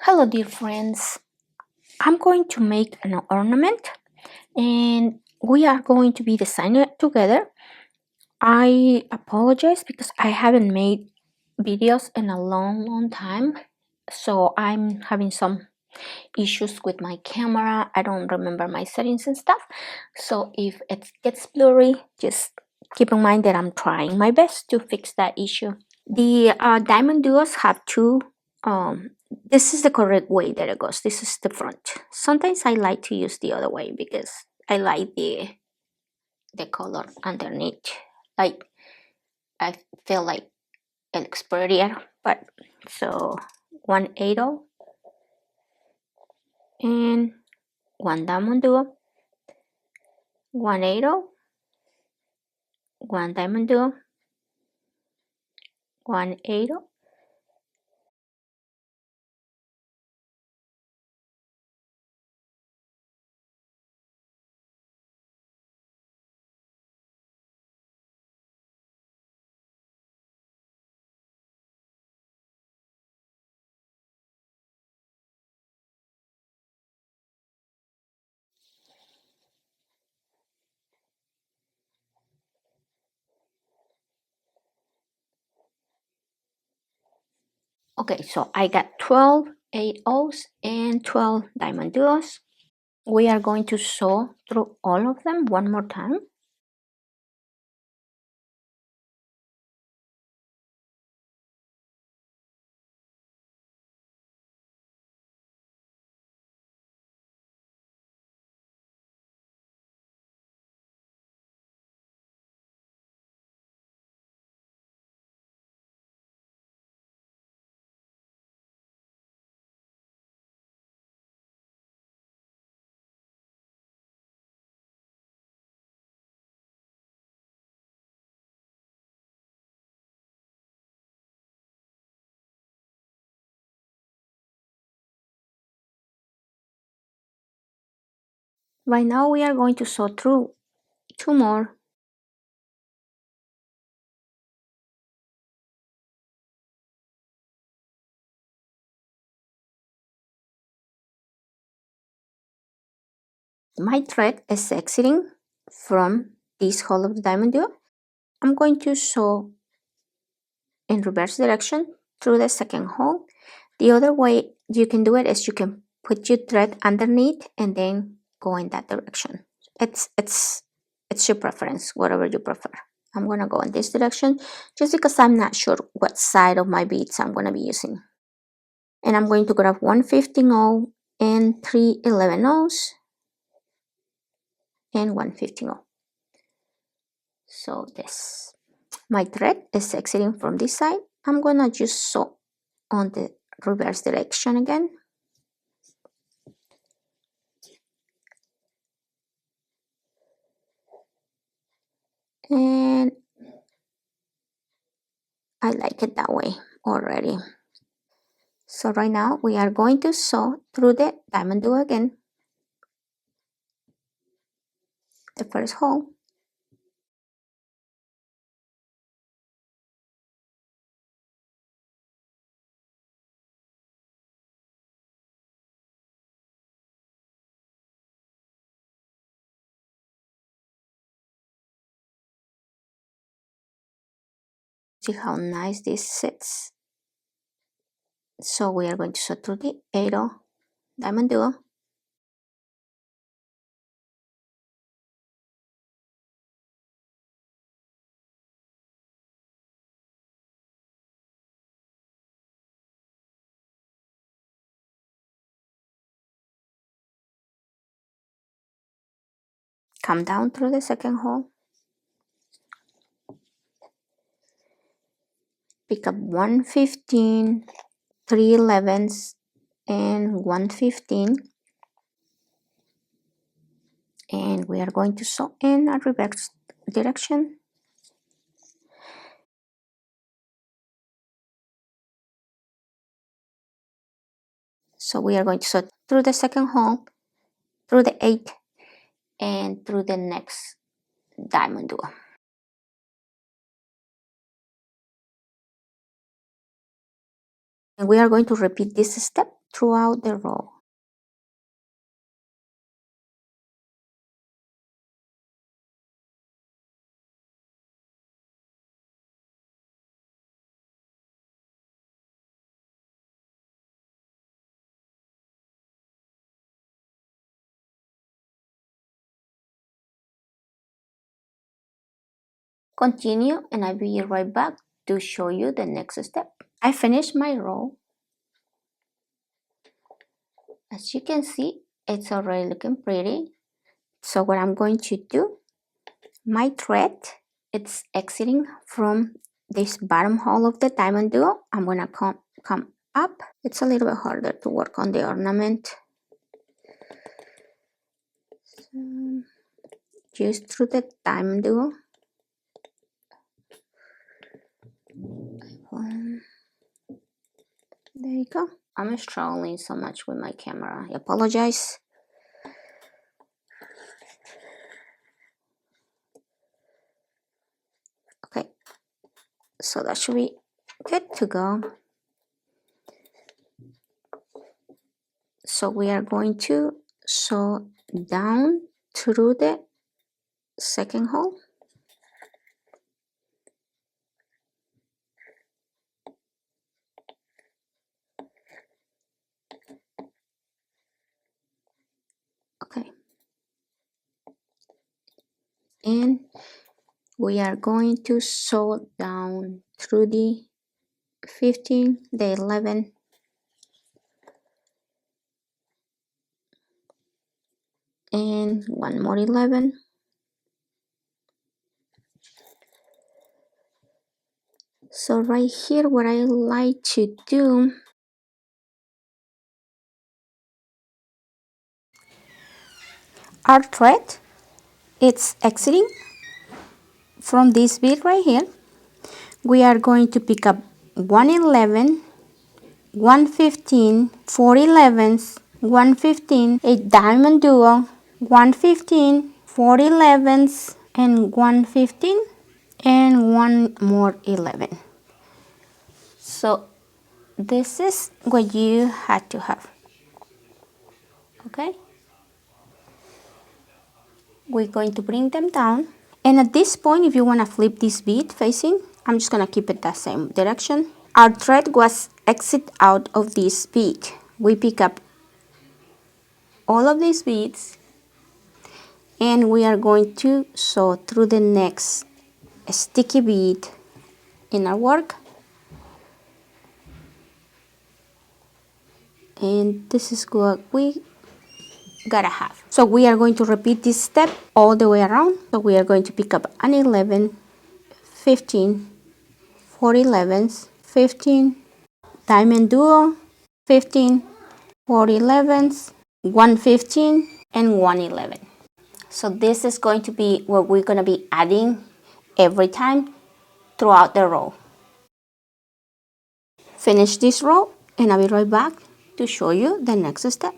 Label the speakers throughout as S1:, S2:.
S1: Hello dear friends, I'm going to make an ornament and we are going to be designing it together. I apologize because I haven't made videos in a long time, so I'm having some issues with my camera. I don't remember my settings and stuff, so if it gets blurry, just keep in mind that I'm trying my best to fix that issue. The diamond duos have two. This is the correct way that it goes. This is the front. Sometimes I like to use the other way because I like the color underneath. Like I feel like it looks prettier. But so 1/8 and one diamond duo, 1/8, one diamond duo, 1/8. Okay, so I got 12 8/0s and 12 diamond duos. We are going to sew through all of them one more time. Right now we are going to sew through two more. My thread is exiting from this hole of the diamond duo. I'm going to sew in reverse direction through the second hole. The other way you can do it is you can put your thread underneath and then go in that direction. It's your preference, whatever you prefer. I'm gonna go in this direction just because I'm not sure what side of my beads I'm gonna be using. And I'm going to grab 1/15 and 3/11 and 1/15. So this, my thread is exiting from this side. I'm gonna just sew on the reverse direction again. And I like it that way already. So right now we are going to sew through the diamond duo again, the first hole. See how nice this sits. So we are going to sew through the 8/0 diamond duo. Come down through the second hole. Pick up 1/15, 3/11s, and 1/15. And we are going to sew in a reverse direction. So we are going to sew through the second hole, through the 8, and through the next diamond duo. And we are going to repeat this step throughout the row. Continue, and I'll be right back to show you the next step. I finished my row. As you can see, it's already looking pretty. So what I'm going to do, my thread, it's exiting from this bottom hole of the diamond duo. I'm gonna come up. It's a little bit harder to work on the ornament. So, just through the diamond duo. There you go. I'm struggling so much with my camera. I apologize. Okay, so that should be good to go. So we are going to sew down through the second hole. Okay, and we are going to sew down through the 15, the 11, and one more 11. So right here, what I like to do, our thread, it's exiting from this bead right here. We are going to pick up 111, 115, 4 11s, 115, a diamond duo, 115, 4 11s, and 115, and one more 11. So this is what you had to have. Okay, we're going to bring them down, and at this point, if you want to flip this bead facing, I'm just going to keep it the same direction. Our thread was exit out of this bead. We pick up all of these beads, and we are going to sew through the next sticky bead in our work. And this is what we gotta have. So we are going to repeat this step all the way around. So we are going to pick up an 11, 15, 4 11s, 15, diamond duo, 15, 4 11s, 115, and 111. So this is going to be what we're going to be adding every time throughout the row. Finish this row, and I'll be right back to show you the next step.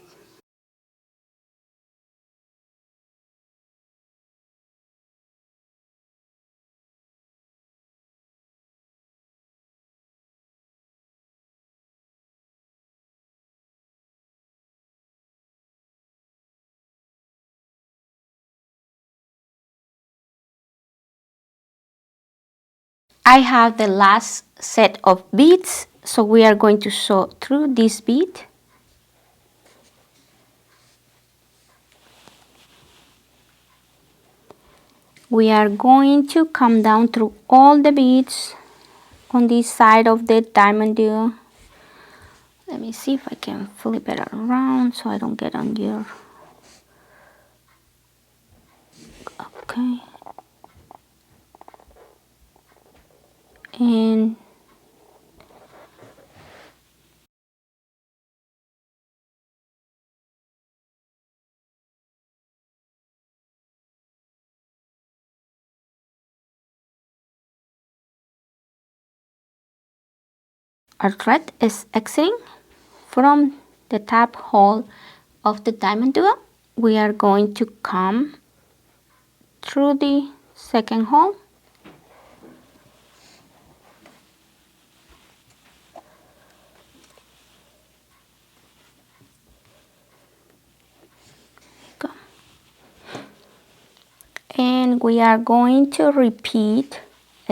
S1: I have the last set of beads, so we are going to sew through this bead. We are going to come down through all the beads on this side of the diamond duo. Let me see if I can flip it around so I don't get on your... Okay. And our thread is exiting from the top hole of the diamond duo. We are going to come through the second hole, And we are going to repeat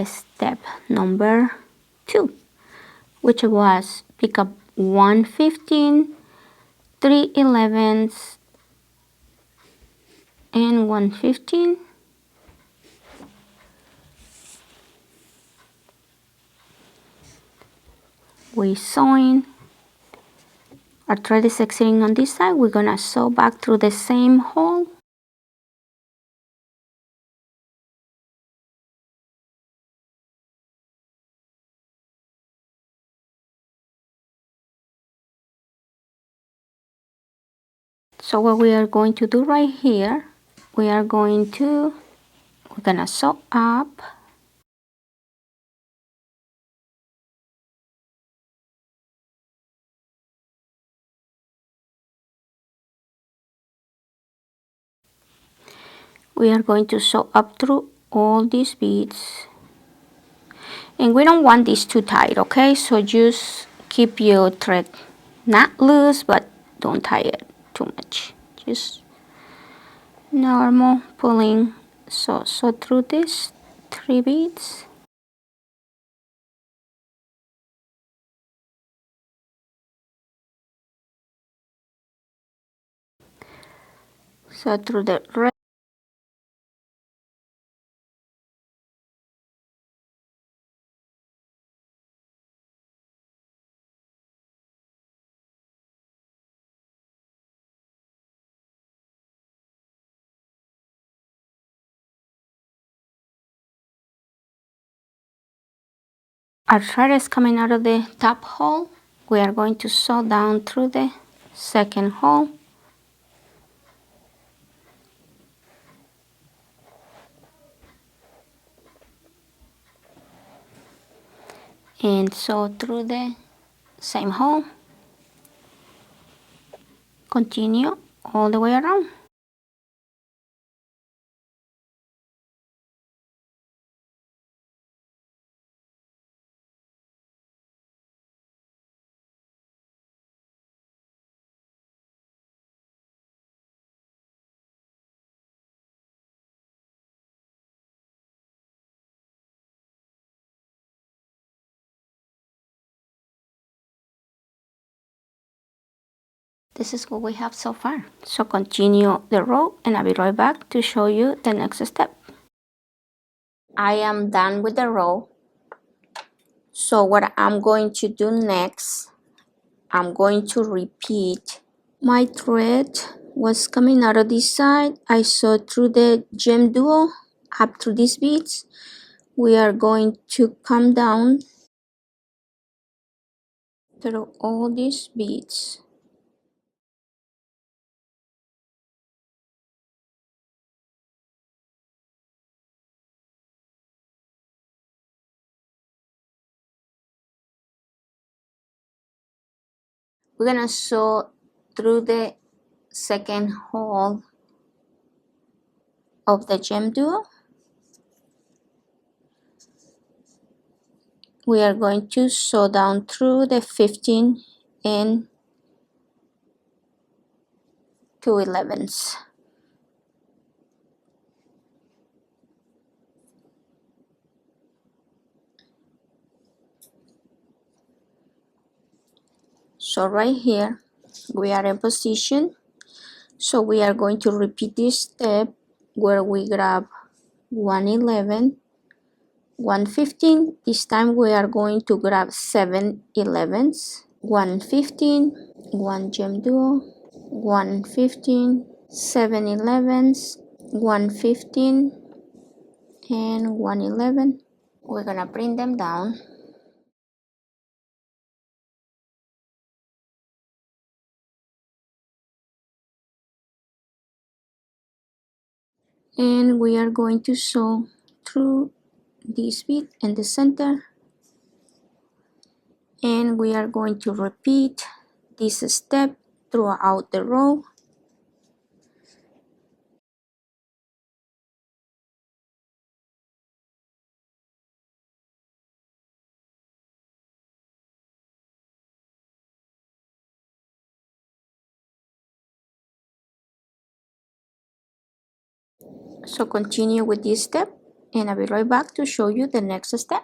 S1: step number 2, which was pick up 115, 3/11 and 115. We sewing. Our thread is exiting on this side. We're gonna sew back through the same hole. So what we are going to do right here, we're gonna sew up, we are going to sew up through all these beads, and we don't want this too tight, okay? So just keep your thread not loose, but don't tie it too much, just normal pulling. So through these 3 beads. So through the red. Our thread is coming out of the top hole. We are going to sew down through the second hole. And sew through the same hole. Continue all the way around. This is what we have so far. So continue the row and I'll be right back to show you the next step. I am done with the row. So what I'm going to do next, I'm going to repeat. My thread was coming out of this side. I sew through the gem duo up through these beads. We are going to come down through all these beads. We're gonna sew through the second hole of the gem duo. We are going to sew down through the 15 and 2/11. So right here we are in position. So we are going to repeat this step where we grab 1/11, 1/15. This time we are going to grab 7/11, 1/15, 1 gem duo, 1/15, 7/11, 1/15, and 1/11. We're gonna bring them down. And we are going to sew through this bead in the center, and we are going to repeat this step throughout the row. So continue with this step and I'll be right back to show you the next step.